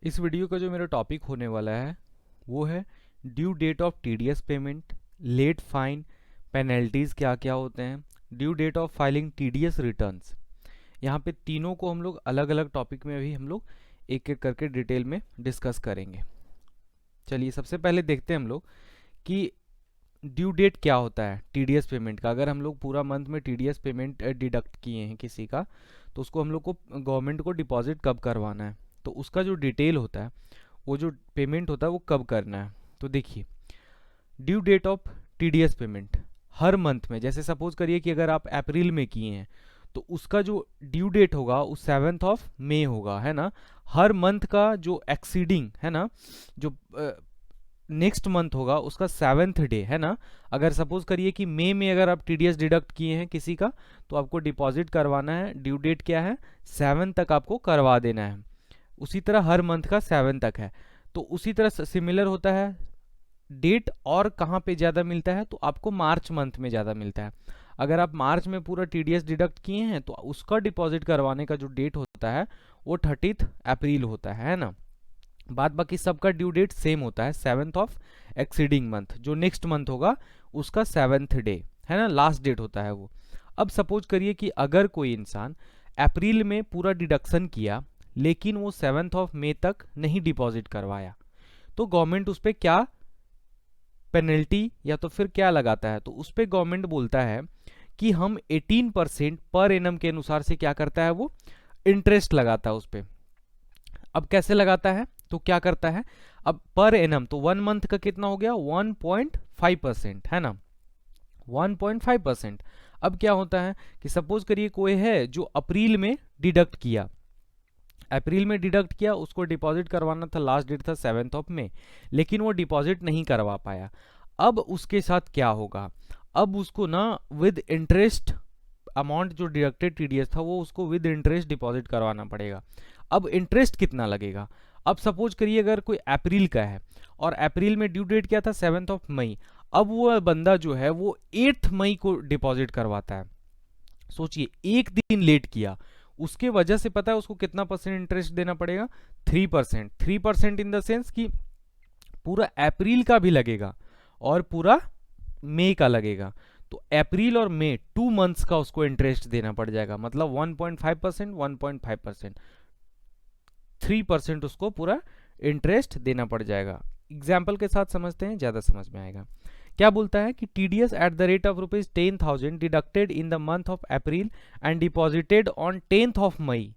इस वीडियो का जो मेरा टॉपिक होने वाला है वो है due date of TDS payment, late fine, penalties क्या क्या होते हैं, due date of filing TDS returns. यहाँ पे तीनों को हम लोग अलग अलग टॉपिक में अभी हम लोग एक एक करके डिटेल में डिस्कस करेंगे। चलिए सबसे पहले देखते हैं हम लोग कि ड्यू डेट क्या होता है टीडीएस पेमेंट का। अगर हम लोग पूरा मंथ में टीडीएस पेमेंट डिडक्ट किए हैं किसी का, तो उसको हम लोग को गवर्नमेंट को डिपॉजिट कब करवाना है, तो उसका जो डिटेल होता है, वो जो पेमेंट होता है वो कब करना है। तो देखिए, due date of TDS payment हर मंथ में, जैसे सपोज करिए कि अगर आप अप्रैल में किए हैं तो उसका जो ड्यू डेट होगा वो 7th ऑफ मई होगा, है ना। हर मंथ का जो एक्सीडिंग है ना, जो नेक्स्ट मंथ होगा उसका 7th डे, है ना। अगर सपोज करिए कि मई में अगर आप टीडीएस डिडक्ट किए हैं किसी का, तो आपको डिपॉजिट करवाना है, ड्यू डेट क्या है 7 तक आपको करवा देना है। उसी तरह हर मंथ का 7 तक है। तो उसी तरह सिमिलर होता है डेट, और कहाँ पे ज़्यादा मिलता है तो आपको मार्च मंथ में ज़्यादा मिलता है। अगर आप मार्च में पूरा टीडीएस डिडक्ट किए हैं तो उसका डिपॉजिट करवाने का जो डेट होता है वो 30 अप्रैल होता है ना। बाद बाकी सबका ड्यू डेट सेम होता है 7th ऑफ एक्सीडिंग मंथ, जो नेक्स्ट मंथ होगा उसका 7th डे, है ना, लास्ट डेट होता है वो। अब सपोज करिए कि अगर कोई इंसान अप्रैल में पूरा डिडक्शन किया लेकिन वो 7th ऑफ मई तक नहीं डिपॉजिट करवाया, तो गवर्नमेंट उस पर क्या पेनल्टी या तो फिर क्या लगाता है, तो उस पर गवर्नमेंट बोलता है कि हम 18% पर एनम के अनुसार से क्या करता है, वो इंटरेस्ट लगाता है उस पर। अब कैसे लगाता है, तो क्या करता है, अब पर एनम तो 1 मंथ का कितना हो गया 1.5%, है ना, 1.5%। अब क्या होता है कि सपोज करिए कोई है जो अप्रैल में डिडक्ट किया, अप्रैल में डिडक्ट किया, उसको डिपॉजिट करवाना था, लास्ट डेट था 7th ऑफ मई, लेकिन वो डिपॉजिट नहीं करवा पाया। अब उसके साथ क्या होगा, अब उसको ना विद इंटरेस्ट अमाउंट जो डिडक्टेड टीडीएस था वो उसको विद इंटरेस्ट डिपॉजिट करवाना पड़ेगा। अब इंटरेस्ट कितना लगेगा, अब सपोज करिए अगर कोई अप्रैल का है और अप्रैल में ड्यू डेट क्या था 7th ऑफ मई, अब वो बंदा जो है वो 8th मई को डिपॉजिट करवाता है। सोचिए एक दिन लेट किया, उसके वजह से पता है उसको कितना परसेंट इंटरेस्ट देना पड़ेगा, 3%। 3% इन द सेंस कि पूरा अप्रैल का भी लगेगा और पूरा मई का लगेगा। तो अप्रैल और मई 2 मंथ्स का उसको इंटरेस्ट देना पड़ जाएगा, मतलब 1.5%, 1.5%, 3% उसको पूरा इंटरेस्ट देना पड़ जाएगा। एग्जाम्पल के साथ समझते हैं, ज़्यादा समझ में आएगा। क्या बोलता है कि TDS at the rate of ₹10,000 deducted in the month of April and deposited on 10th of May.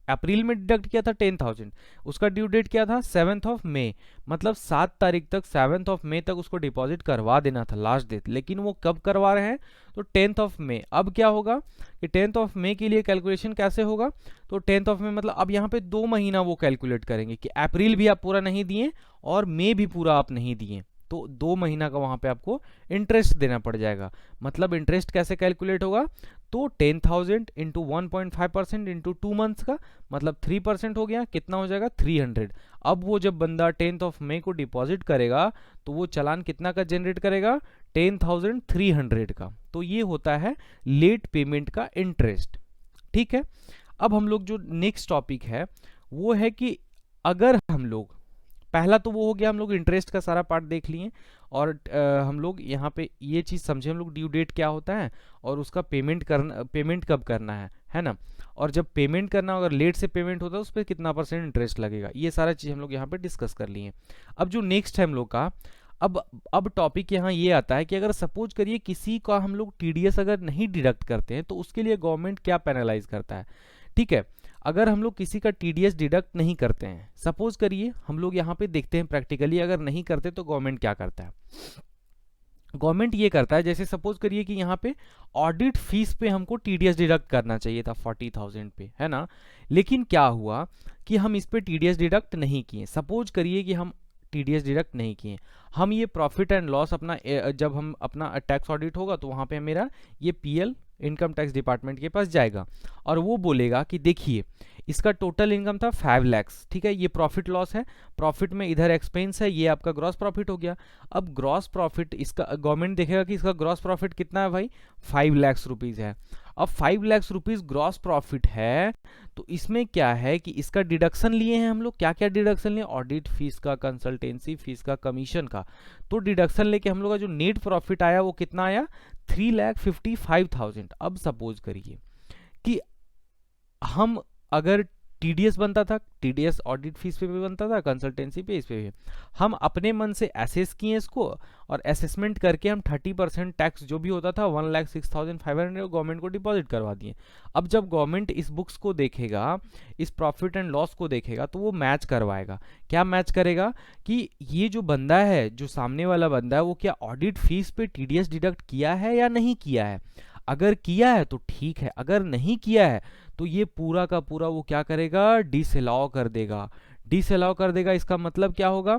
April में डिडक्ट किया था 10,000, उसका ड्यू डेट क्या था 7th ऑफ मई, मतलब 7 तारीख तक 7th ऑफ मई तक उसको डिपॉजिट करवा देना था लास्ट डेट, लेकिन वो कब करवा रहे हैं तो 10th ऑफ मई। अब क्या होगा कि 10th ऑफ मई के लिए कैलकुलेशन कैसे होगा, तो 10th ऑफ मई मतलब अब यहाँ पे 2 महीना वो कैलकुलेट करेंगे कि अप्रैल भी आप पूरा नहीं दिए और मई भी पूरा आप नहीं दिए, तो 2 महीना का वहाँ पे आपको इंटरेस्ट देना पड़ जाएगा। मतलब इंटरेस्ट कैसे कैलकुलेट होगा, तो 10,000 इंटू 1.5% इंटू 2 मंथ्स का, मतलब 3% हो गया, कितना हो जाएगा 300। अब वो जब बंदा 10th ऑफ मई को डिपॉजिट करेगा तो वो चालान कितना का जनरेट करेगा, 10,300 का। तो ये होता है लेट पेमेंट का इंटरेस्ट। ठीक है, अब हम लोग जो नेक्स्ट टॉपिक है वो है कि अगर हम लोग, पहला तो वो हो गया हम लोग इंटरेस्ट का सारा पार्ट देख लिए, और हम लोग यहाँ पे ये चीज़ समझे हम लोग ड्यू डेट क्या होता है और उसका पेमेंट कब करना है ना। और जब पेमेंट करना अगर लेट से पेमेंट होता है उस पर कितना परसेंट इंटरेस्ट लगेगा, ये सारा चीज़ हम लोग यहाँ पे डिस्कस कर लिए। अब जो नेक्स्ट है हम लोग का, अब टॉपिक यहाँ ये आता है कि अगर सपोज करिए किसी का हम लोग टीडीएस अगर नहीं डिडक्ट करते हैं तो उसके लिए गवर्नमेंट क्या पेनलाइज करता है। ठीक है, अगर हम लोग किसी का टीडीएस डिडक्ट नहीं करते हैं, सपोज करिए हम लोग यहाँ पे देखते हैं प्रैक्टिकली, अगर नहीं करते तो गवर्नमेंट क्या करता है। गवर्नमेंट ये करता है, जैसे सपोज करिए कि यहाँ पे ऑडिट फीस पे हमको टीडीएस डिडक्ट करना चाहिए था 40,000 पे, है ना, लेकिन क्या हुआ कि हम इस पे टीडीएस डिडक्ट नहीं किए। सपोज करिए कि हम टीडीएस डिडक्ट नहीं किए, हम ये प्रॉफिट एंड लॉस अपना जब हम अपना टैक्स ऑडिट होगा तो वहाँ पे मेरा ये पीएल इनकम टैक्स डिपार्टमेंट के पास जाएगा और वो बोलेगा कि देखिए इसका टोटल इनकम था 5 लाख, ठीक है, ये प्रॉफिट लॉस है, प्रॉफिट में इधर एक्सपेंस है, ये आपका ग्रॉस प्रॉफिट हो गया। अब ग्रॉस प्रॉफिट इसका गवर्नमेंट देखेगा कि इसका ग्रॉस प्रॉफिट कितना है भाई, 5 लाख रुपीज़ है। अब 5 लाख रुपीस ग्रॉस प्रॉफिट है, तो इसमें क्या है कि इसका डिडक्शन लिए हैं हम लोग। क्या क्या डिडक्शन लिए? ऑडिट फीस का, कंसल्टेंसी फीस का, कमीशन का। तो डिडक्शन लेके हम लोग का जो नेट प्रॉफिट आया वो कितना आया? 3,55,000। अब सपोज करिए कि हम अगर टीडीएस बनता था, टीडीएस ऑडिट फीस पे भी बनता था, कंसल्टेंसी पे, इस पे भी हम अपने मन से एसेस किए इसको, और असेसमेंट करके हम 30% टैक्स जो भी होता था 1,06,500 गवर्नमेंट को डिपॉजिट करवा दिए। अब जब गवर्नमेंट इस बुक्स को देखेगा, इस प्रॉफिट एंड लॉस को देखेगा, तो वो मैच करवाएगा। क्या मैच करेगा? कि ये जो बंदा है, जो सामने वाला बंदा है, वो क्या ऑडिट फीस पे टीडीएस डिडक्ट किया है या नहीं किया है। अगर किया है तो ठीक है, अगर नहीं किया है तो ये पूरा का पूरा वो क्या करेगा? डिसअलाउ कर देगा। डिसअलाउ कर देगा इसका मतलब क्या होगा?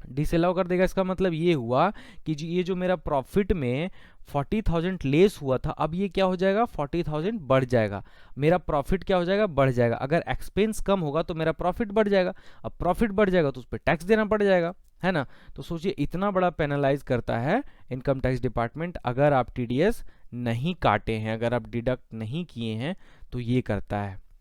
डिसअलाउ कर देगा इसका मतलब ये हुआ कि ये जो मेरा प्रॉफिट में 40,000 लेस हुआ था, अब ये क्या हो जाएगा? 40,000 बढ़ जाएगा। मेरा प्रॉफिट क्या हो जाएगा? बढ़ जाएगा। अगर एक्सपेंस कम होगा तो मेरा प्रॉफिट बढ़ जाएगा। अब प्रॉफिट बढ़ जाएगा तो उस पर टैक्स देना पड़ जाएगा, है ना। तो सोचिए, इतना बड़ा पेनलाइज करता है इनकम टैक्स डिपार्टमेंट अगर आप टीडीएस नहीं काटे हैं, अगर आप डिडक्ट नहीं किए हैं, तो ये करता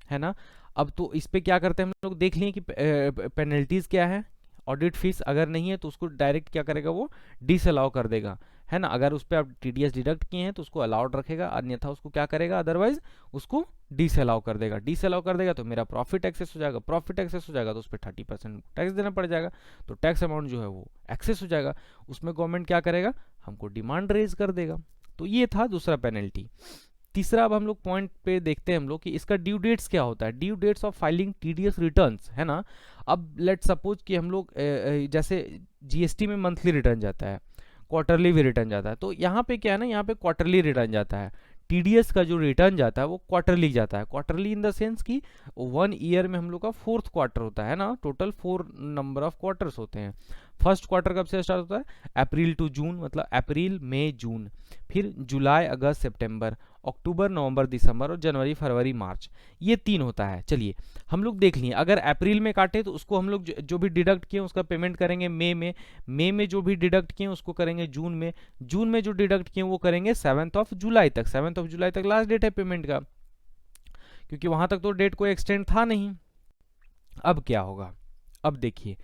है ना। अब तो इस पे क्या करते हैं हम लोग, देख लें कि पेनल्टीज क्या है। ऑडिट फीस अगर नहीं है तो उसको डायरेक्ट क्या करेगा? वो डिसअलाउ कर देगा, है ना। अगर उस पर आप टीडीएस डिडक्ट किए हैं तो उसको अलाउड रखेगा, अन्यथा उसको क्या करेगा? अदरवाइज उसको डिसअलाउ कर देगा। डिसअलाउ कर देगा तो मेरा प्रॉफिट एक्सेस हो जाएगा। प्रॉफिट एक्सेस हो जाएगा तो उस पर 30% टैक्स देना पड़ जाएगा। तो टैक्स अमाउंट जो है वो एक्सेस हो जाएगा। उसमें गवर्नमेंट क्या करेगा? हमको डिमांड रेज कर देगा। तो ये था दूसरा पेनल्टी। तीसरा अब हम लोग पॉइंट पे देखते हैं हम लोग कि इसका ड्यू डेट्स क्या होता है। Due dates of filing TDS returns, है ना। अब लेट सपोज कि हम लोग जैसे जीएसटी में मंथली रिटर्न जाता है, क्वार्टरली भी रिटर्न जाता है, तो यहाँ पे क्या है ना, यहाँ पे क्वार्टरली रिटर्न जाता है। टीडीएस का जो रिटर्न जाता है वो क्वार्टरली जाता है। क्वार्टरली इन द सेंस कि 1 ईयर में हम लोग का 4th क्वार्टर होता है ना, टोटल 4 नंबर ऑफ क्वार्टर्स होते हैं। फर्स्ट क्वार्टर कब से स्टार्ट होता है? अप्रैल टू जून, मतलब अप्रैल मई जून, फिर जुलाई अगस्त सितंबर, अक्टूबर नवंबर दिसंबर, और जनवरी फरवरी मार्च, ये 3 होता है। चलिए हम लोग देख लिए, अगर अप्रैल में काटे तो उसको हम लोग जो भी डिडक्ट किए उसका पेमेंट करेंगे मई में जो भी डिडक्ट किए उसको करेंगे जून में जो डिडक्ट किए वो करेंगे 7th ऑफ जुलाई तक। 7th ऑफ जुलाई तक लास्ट डेट है पेमेंट का, क्योंकि वहां तक तो डेट कोई एक्सटेंड था नहीं। अब क्या होगा? अब देखिए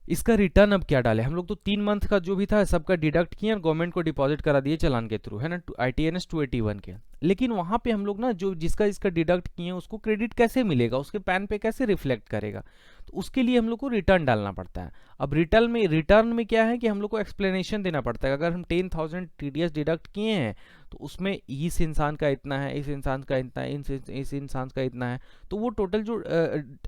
इसका रिटर्न अब क्या डाले हम लोग। तो 3 मंथ का जो भी था सबका डिडक्ट किए और गवर्नमेंट को डिपॉजिट करा दिए चालान के थ्रू, है ना, ITNS 281 के। लेकिन वहां पे हम लोग ना जो जिसका इसका डिडक्ट किए उसको क्रेडिट कैसे मिलेगा, उसके पैन पे कैसे रिफ्लेक्ट करेगा? तो उसके लिए हम लोग को रिटर्न डालना पड़ता है। अब रिटर्न में क्या है कि हम लोग को एक्सप्लेनेशन देना पड़ता है। अगर हम 10,000 टीडीएस डिडक्ट किए हैं तो उसमें इस इंसान का इतना है, इस इंसान का इतना है, इस इंसान का इतना है, तो वो टोटल जो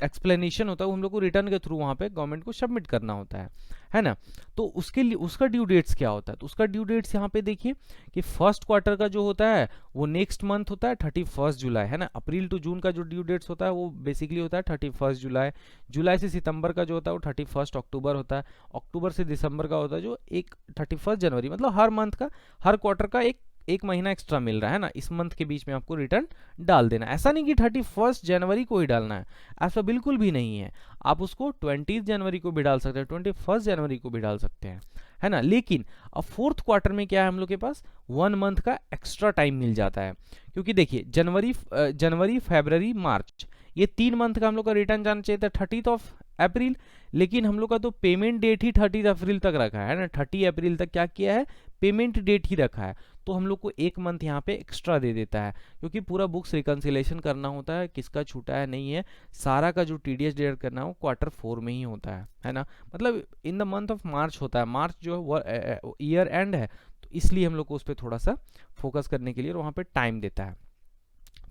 एक्सप्लेनेशन होता है वो हम लोग को रिटर्न के थ्रू वहाँ पे गवर्नमेंट को सबमिट करना होता है ना। तो उसके लिए उसका ड्यू डेट्स क्या होता है? तो उसका ड्यू डेट्स यहाँ पे देखिए कि फर्स्ट क्वार्टर का जो होता है वो नेक्स्ट मंथ होता है 31 जुलाई, है ना। अप्रैल टू जून का जो ड्यू डेट्स होता है वो बेसिकली होता है 31 जुलाई। जुलाई से सितंबर का जो होता है वो 31 अक्टूबर होता है। अक्टूबर से दिसंबर का होता है जो 31 जनवरी। मतलब हर मंथ का, हर क्वार्टर का एक महीना एक्स्ट्रा मिल रहा है ना, इस मंथ के बीच में आपको रिटर्न डाल देना। ऐसा नहीं कि 31 जनवरी को ही डालना है, ऐसा बिल्कुल भी नहीं है। आप उसको 20 जनवरी को भी डाल सकते हैं, 21 जनवरी को भी डाल सकते हैं, है ना। लेकिन अब 4th क्वार्टर में क्या है, हम लोग के पास 1 मंथ का एक्स्ट्रा टाइम मिल जाता है। क्योंकि देखिए जनवरी फरवरी मार्च, ये 3 मंथ का हम लोग का रिटर्न जाना चाहिए था 30 ऑफ अप्रैल, लेकिन हम लोग का तो पेमेंट डेट ही 30 अप्रैल तक रखा है ना। 30 अप्रैल तक क्या किया है? पेमेंट डेट ही रखा है। तो हम लोग को 1 मंथ यहाँ पे एक्स्ट्रा दे देता है, क्योंकि पूरा बुक्स रिकन्सिलेशन करना होता है, किसका छूटा है नहीं है, सारा का जो टीडीएस डिडक्ट करना है वो Q4 में ही होता है ना। मतलब इन द मंथ ऑफ मार्च होता है। मार्च जो है ईयर एंड है, तो इसलिए हम लोग को उस पर थोड़ा सा फोकस करने के लिए वहाँ पे टाइम देता है।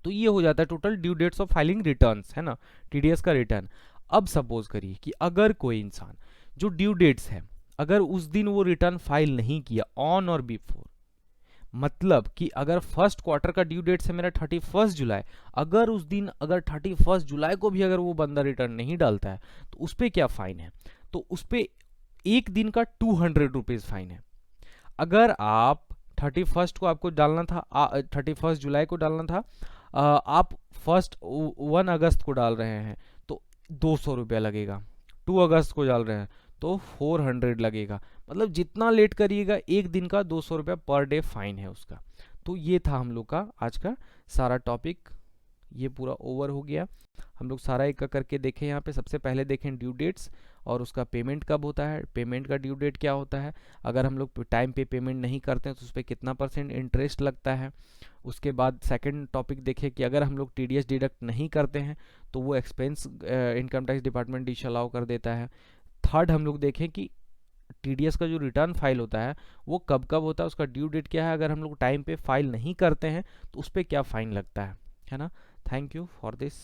तो ये हो जाता है total due dates of filing returns, है ना, टीडीएस का रिटर्न। अब सपोज करिए कि अगर कोई इंसान जो ड्यू डेट्स है, अगर उस दिन वो रिटर्न फाइल नहीं किया ऑन और बिफोर, मतलब कि अगर फर्स्ट क्वार्टर का ड्यू डेट है मेरा 31 जुलाई, अगर उस दिन अगर 31 जुलाई को भी अगर वो बंदा रिटर्न नहीं डालता है तो उस पर क्या फाइन है? तो उस पर 1 दिन का 200 रुपीज फाइन है। अगर आप 31 को आपको डालना था, 31 जुलाई को डालना था, आप 1 अगस्त को डाल रहे हैं तो 200 रुपया लगेगा। 2 अगस्त को डाल रहे हैं तो 400 लगेगा। मतलब जितना लेट करिएगा 1 दिन का 200 रुपया पर डे फाइन है उसका। तो ये था हम लोग का आज का सारा टॉपिक, ये पूरा ओवर हो गया। हम लोग सारा एक करके देखें। यहाँ पे सबसे पहले देखें ड्यू डेट्स और उसका पेमेंट कब होता है, पेमेंट का ड्यू डेट क्या होता है, अगर हम लोग टाइम पे पेमेंट नहीं करते हैं तो उस पर कितना % इंटरेस्ट लगता है। उसके बाद सेकंड टॉपिक देखें कि अगर हम लोग टीडीएस डिडक्ट नहीं करते हैं तो वो expense income tax department disallow कर देता है। थर्ड हम लोग देखें कि टीडीएस का जो रिटर्न फाइल होता है वो कब कब होता है, उसका ड्यू डेट क्या है, अगर हम लोग टाइम पे फाइल नहीं करते हैं तो उस पर क्या फ़ाइन लगता है ना। Thank you for this.